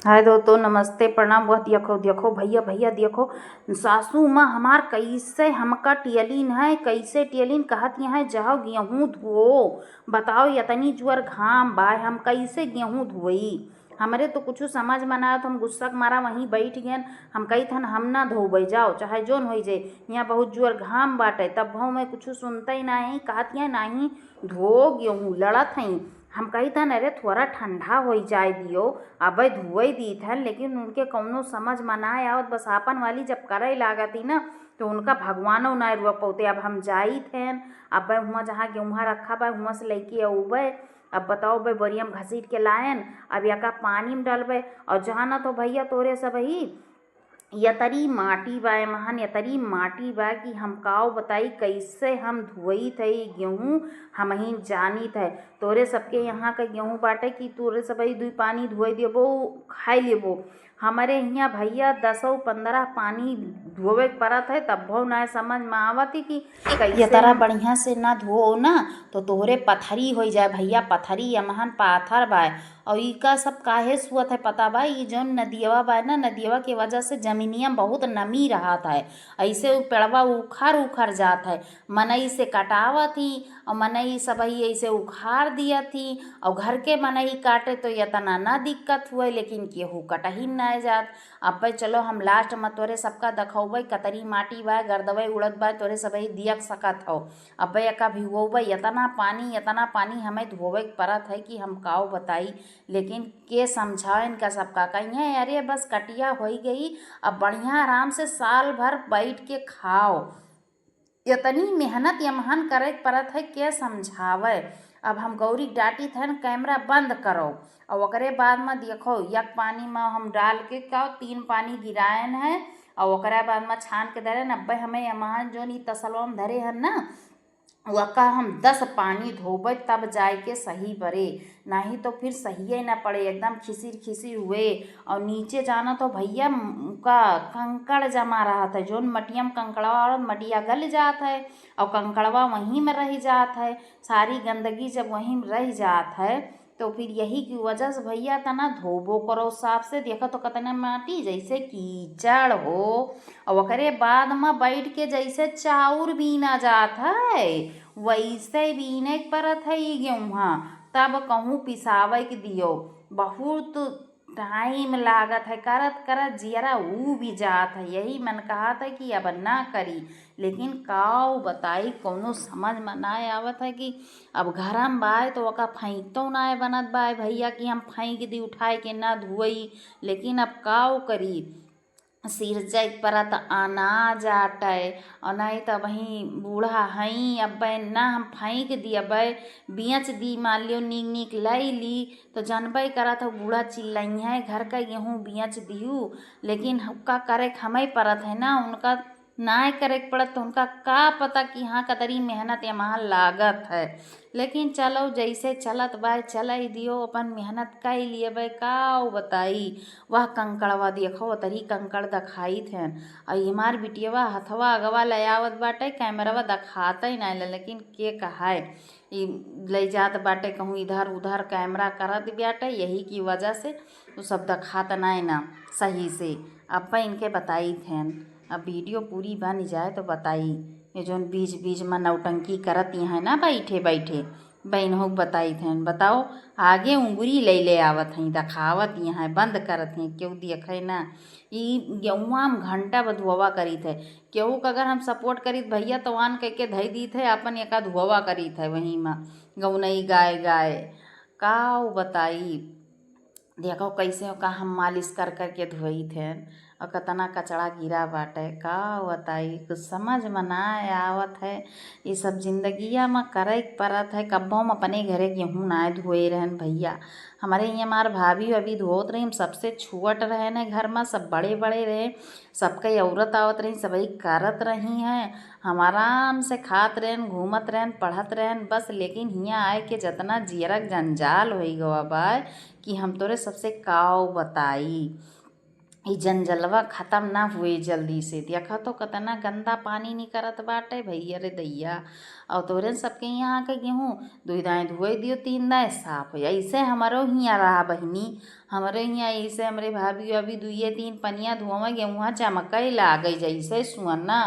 हाय दोस्तों, नमस्ते, प्रणाम। वह देखो देखो भैया भैया देखो, सासू माँ हमार कैसे हमका टियलीन है, कैसे टियलीन कहत यहाँ जाओ गेहूँ धुओ। बताओ इतनी जुअर घाम बा, हम कैसे गेहूँ धोई। हमरे तो कुछ समझ में ना आया तो हम गुस्सा के मारा वहीं बैठ गए। हम कही थन हम ना धोबै, जाओ चाहे जोन हो जाए, यहाँ बहुत जुअर घाम बाटे। तब भाव मैं कुछ सुनता ही नहीं, कहत यहाँ नहीं धो गेहूँ, लड़त हई। हम कही था अरे थोड़ा ठंडा हो जाए दियो, अब धुआई दी था, लेकिन उनके कौनो समझ में ना आवत। बस आपन वाली जब करे लागती ना तो उनका भगवानो ना रुआ पौते। अब हम जाई थे, अब हुआ जहाँ गेहूँ रखा बा हुआ से लेके अबे। अब बताओ भाई बोरिया में घसीट के लायन, अब यका पानी में डलबे। और जाना तो भैया तोरे सब ही यतरी माटी बा, महान यतरी माटी बा कि हम काव बताई कैसे हम धोई थे गेहूँ। हम ही जानी थे तोरे सबके यहाँ का गेहूँ बाटे कि तोरे सब दुई पानी धोई देबो खाई लेबो। हमारे यहाँ भैया 10-15 पानी धोवे पड़त है, तब भो ना समझ में आवत कि कैसे ये तरह बढ़िया से ना धो ना तो तोहरे पथरी हो जाए भैया। पथरी यमहन पाथर बा। और इका सब काहे सुअत है पता बा, ये जौन नदियवा बा ना, नदियवा के वजह से जमीनिया में बहुत नमी रहत है। ऐसे पेड़वा उखाड़ उखाड़ जात है, मनई से कटावत थी और मनई सब ही ऐसे उखाड़ दिया थी। और घर के मनई काटे तो इतना ना दिक्कत हुए, लेकिन केहू कटही ना जात। अब भाई चलो हम लास्ट में तोरे सबका दखौबै कतरी माटी बा, गर्दबै उड़द बा, तोरे सब ही दियक सकत हो। अब भाई का भिगोबै इतना पानी हमें धोवे पड़त है कि हम काव बताई। लेकिन के समझाए इनका सबका कहीं है अरे बस कटिया हो गई, अब बढ़िया आराम से साल भर बैठ के खाओ। इतनी मेहनत यमहन करे पड़त है, के समझावे। अब हम गौरी डांटी थे कैमरा बंद करो। और ओकरे बाद में देखो यक पानी में हम डाल के का 3 पानी गिरायन है। और ओकरा बाद में छान के धरे न हमें यमहन जो नी तसलवा में धरे हैं ना, वका हम 10 पानी धोबै तब जाए के सही पड़े, नहीं तो फिर सही ना पड़े, एकदम खिसिर खिसिर हुए। और नीचे जाना तो भैया का कंकड़ जमा रहा था, जोन मटिया में कंकड़वा और मटिया गल जात है और कंकड़वा वहीं में रह जात है। सारी गंदगी जब वहीं में रह जात है तो फिर यही की वजह से भैया तना धोबो करो साफ से। देखो तो कतना माटी जैसे कीचड़ हो। और ओकरे बाद में बैठ के जैसे चाउर बीना जात है वैसे बीने परत है ये गेहूँ। तब कहूँ पिसावे के दियो, बहुत टाइम लागत है, करत करत जियरा ऊ भी जात है। यही मन कहा था कि अब ना करी, लेकिन काव बताई कोनो समझ में ना आवत है कि अब घर में बाय तो वका फेंक तो ना बनत बाय भैया कि हम फेंक दी उठाए के ना धुई। लेकिन अब काव करी, सिर जाए परत अनाज आटे और नहीं तो वहीं बूढ़ा हई। अब ना हम फेंक दी, अब बेच दी, मान लियो नीक नीक लाई ली तो जानबे करत हो बूढ़ा चिल्लाई है घर का गेहूँ बेच दियू। लेकिन हुक्का करे हमें परत है ना, उनका ना करे पड़त तो उनका का पता कि हाँ कतरी मेहनत यहाँ लागत है। लेकिन चलो जैसे चलत बाय चल दियो, अपन मेहनत कर लिए भाई का बताई। वह कंकड़वा देखो तरी कंकड़ दखाई थे। और हमार बिटियवा हथवा अगवा ले आवत बाटे, कैमरावा दखाता ही नहीं, लेकिन के कहाए ले जात बाटे कहूँ इधर उधर कैमरा करत बाटे, यही की वजह से वो सब दखात नहीं ना सही से। अब इनके बताई थे, अब वीडियो पूरी बन जाए तो बताई। ये जो बीच बीच में नौटंकी करत है ना बैठे बैठे बहनों बताई थे। बताओ आगे उंगली ले आवत हैं, दखावत यहाँ बंद करत हैं, क्यों देखे ना। ये गेहुआ में घंटा बधुआ करी थे, केहू का अगर हम सपोर्ट करी भैया तो आन कह के धई दी थे अपन एका धुआ करी थे वहीं में गौनई गाय गाय का बताई। देखो कैसे का हम मालिश कर के धोई थे और कतना कचड़ा गिरा बाटे का बताई। कुछ समझ में ना आवत है, ये सब जिंदगिया में करे परत है। कब्बो हम अपने घरे गेहूँ ना धोए रहन भैया, हमारे यहाँ हमार भाभी अभी धोत रही, हम सबसे छुअट रहे न घर में, सब बड़े बड़े रहे, सबके औरत आवत रही, सभी करत रही हैं, हम आराम से खात रहन घूमत रहन पढ़त रहन बस। लेकिन यहाँ आए के जितना जियरक जंजाल हो गवा बा कि हम तोरे सबसे काव बताई। ये जंजलवा ख़त्म ना हुए जल्दी से। देखा तो कितना गंदा पानी निकलत बाटे भैया रे दैया। और तोरे सबके यहाँ के गेहूँ 2 दाएँ धोए दियो 3 दाएँ साफ हो, ऐसे हमारो हियाँ रहा बहिनी। हमरे यहाँ ऐसे हमरे भाभी अभी 2-3 पनिया धोवे गेहुआ चमकई लागई जैसे सुअन्ना।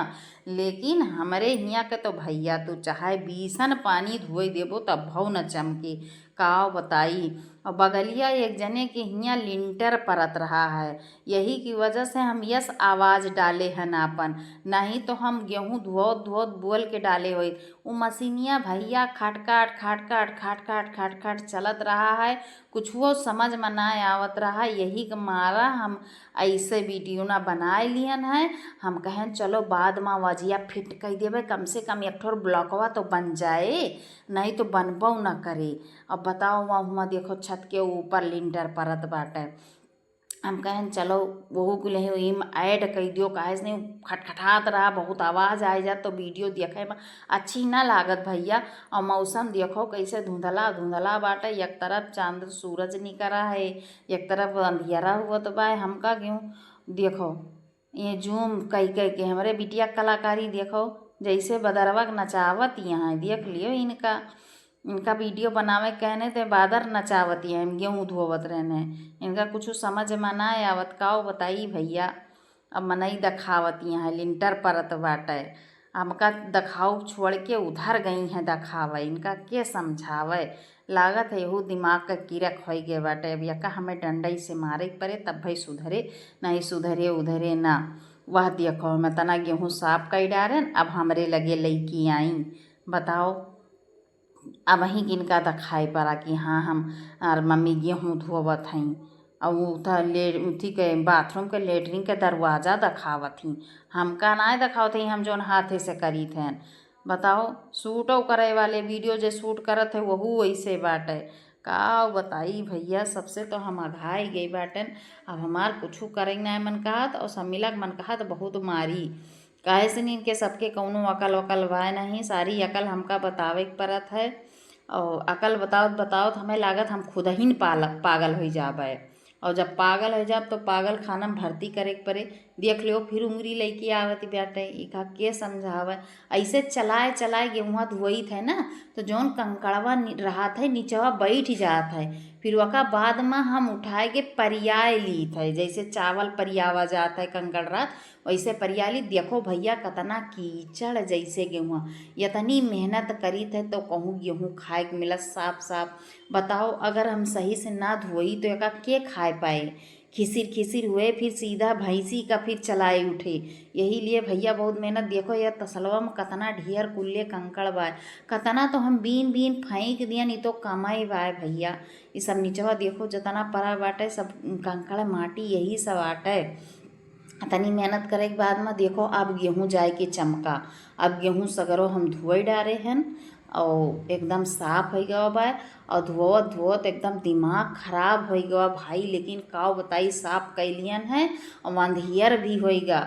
लेकिन हमरे हियाँ के तो भैया तू चाहे 20 पानी धोई देबो तब भौ न चमके। का बताई। और बगलिया एक जने के हियाँ लिंटर परत रहा है, यही की वजह से हम यस आवाज़ डाले हन आपन, नहीं तो हम गेहूँ धोत धोत बोल के डाले हुए। वो मशीनिया भैया खटखट खटखट खटखट खटखट चलत रहा है, कुछ वो समझ में ना आवत रहा। यही के मारा हम ऐसे वीडियो ना बनाए लियन है। हम कहें चलो बाद में वजिया फिट कर देवे, कम से कम एक ठोर ब्लॉकवा तो बन जाए, नहीं तो बनबो न करे। अब बताओ वहाँ देखो छत के ऊपर लिंटर परत बाटे। हम कहें चलो वहू कुल ऐड कर दियो, काहे से नहीं खटखटात रहा, बहुत आवाज़ आ जात तो वीडियो देखे में अच्छी ना लागत भैया। और मौसम देखो कैसे धुंधला धुंधला बाटे, एक तरफ चांद सूरज निकला है, एक तरफ अंधियारा हुआ तो बा। हमका क्यों देखो ये जूम कई कई के हमारे बिटिया कलाकारी देखो, जैसे बदरवा नचावत यहाँ देख लियो इनका वीडियो बनावे कहने ते बादर नचावती है, गेहूँ धोवत रहने। इनका कुछ समझ में ना आवत, का बताई भैया। अब मनई दखावती है लिंटर परत बाटे, हमका दखाऊ छोड़ के उधर गई हैं दखावे, इनका के समझावे। लागत है यहू दिमाग का कीड़ा खोई गए बाटे। अब यका हमें डंडई से मारे पड़े तब भाई सुधरे, नहीं सुधरे उधरे ना। वह देखो हमें तना गेहूँ साफ कर डारें, अब हमरे लगे लईकी आई। बताओ अब वहीं किनका दखाई पड़ा कि हाँ हम और मम्मी गेहूँ धोवत हई। और वो था उथी के बाथरूम के लेटरिन के दरवाज़ा दखावत ही, हमका ना दखावत ही, हम जौन हाथे से करी थे। बताओ सूटो करे वाले वीडियो जो शूट करत है वहू वैसे बाटे। का बताई भैया, सबसे तो हम अघाई गई बाटन। अब हमार कुछ करे ना मन कहत और सब मिलक मन कहत बहुत मारी। काहे से नहीं इनके सबके कौनो अकल वकल बा नहीं, सारी अकल हमका बतावे के पड़त है। और अकल बताओ बताओ हमें लागत हम खुद ही पागल हो जावे। और जब पागल हो जाब तो पागल खाना में भर्ती करे के पड़े। देख लियो फिर उंगली लेके आवत बाटे, इका के समझावे। ऐसे चलाए चलाए गेहुआ धोई थे ना, तो जौन कंकड़वा रहा था नीचवा बैठ जात है, फिर वका बाद में हम उठाए के परियाए ली थे, जैसे चावल परियावा जाता है कंकड़ रात वैसे परिया ली। देखो भैया कतना कीचड़ जैसे गेहुआ, इतनी मेहनत करी थे तो कहूँ गेहूँ खाए के मिलत साफ साफ। बताओ अगर हम सही से ना धोई तो एका के खाए पाए। खिसिर खिसिर हुए फिर सीधा भैंसी का फिर चलाए उठे। यही लिए भैया बहुत मेहनत। देखो यह तसलवा में कतना ढेर कुल्ले कंकड़ बाय, कतना तो हम बीन बीन फेंक दिया, नहीं तो कमाई बाय भैया। ये सब नीचवा देखो जितना पड़ा बाटे सब कंकड़ माटी यही सब आटे। तनी मेहनत करे के बाद में देखो अब गेहूँ जाए के चमका। अब गेहूँ सगरो हम धोए डारे हैं और एकदम साफ हो गया बा। और धोवत धोवत एकदम दिमाग खराब हो गया भाई, लेकिन का बताई साफ कैलियन है और अंधियर भी होएगा।